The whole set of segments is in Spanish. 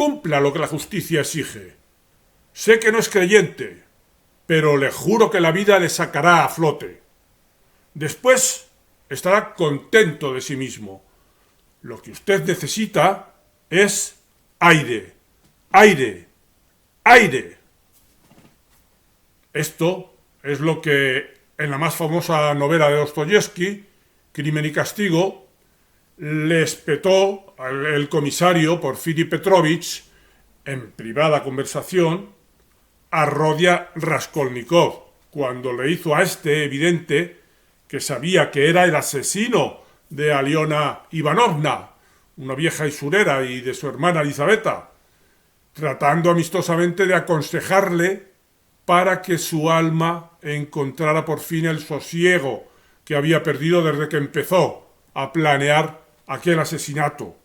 cumpla lo que la justicia exige. Sé que no es creyente, pero le juro que la vida le sacará a flote. Después estará contento de sí mismo. Lo que usted necesita es aire, aire, aire. Esto es lo que en la más famosa novela de Dostoyevski, Crimen y Castigo, le espetó el comisario Porfiri Petrovich en privada conversación a Rodia Raskolnikov, cuando le hizo a este evidente que sabía que era el asesino de Aliona Ivanovna, una vieja usurera, y de su hermana Elizaveta, tratando amistosamente de aconsejarle para que su alma encontrara por fin el sosiego que había perdido desde que empezó a planear aquel asesinato.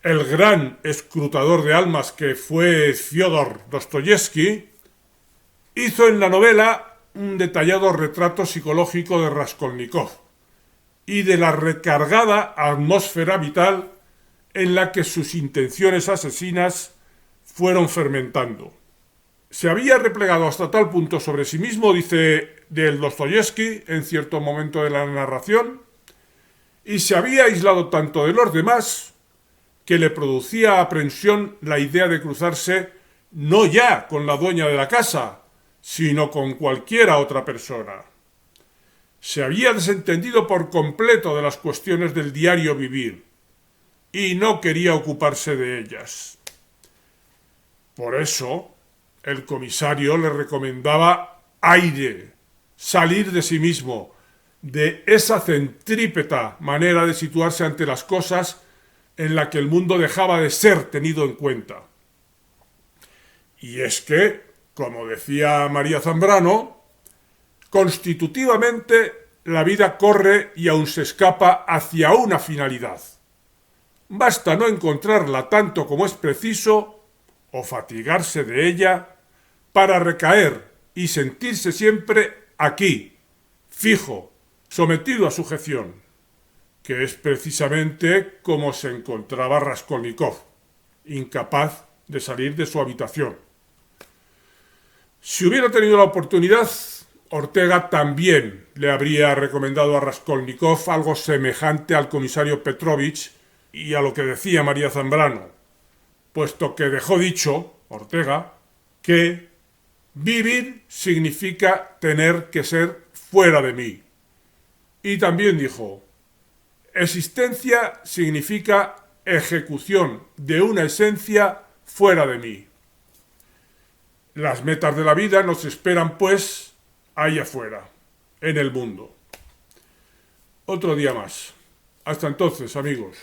El gran escrutador de almas que fue Fyodor Dostoyevski hizo en la novela un detallado retrato psicológico de Raskolnikov y de la recargada atmósfera vital en la que sus intenciones asesinas fueron fermentando. Se había replegado hasta tal punto sobre sí mismo, dice del Dostoyevski en cierto momento de la narración, y se había aislado tanto de los demás que le producía aprensión la idea de cruzarse no ya con la dueña de la casa, sino con cualquiera otra persona. Se había desentendido por completo de las cuestiones del diario vivir y no quería ocuparse de ellas. Por eso, el comisario le recomendaba aire, salir de sí mismo, de esa centrípeta manera de situarse ante las cosas en la que el mundo dejaba de ser tenido en cuenta. Y es que, como decía María Zambrano, constitutivamente la vida corre y aún se escapa hacia una finalidad. Basta no encontrarla tanto como es preciso o fatigarse de ella para recaer y sentirse siempre aquí, fijo, sometido a sujeción, que es precisamente como se encontraba Raskolnikov, incapaz de salir de su habitación. Si hubiera tenido la oportunidad, Ortega también le habría recomendado a Raskolnikov algo semejante al comisario Petrovich y a lo que decía María Zambrano, puesto que dejó dicho, Ortega, que vivir significa tener que ser fuera de mí. Y también dijo, existencia significa ejecución de una esencia fuera de mí. Las metas de la vida nos esperan, pues, ahí afuera, en el mundo. Otro día más. Hasta entonces, amigos.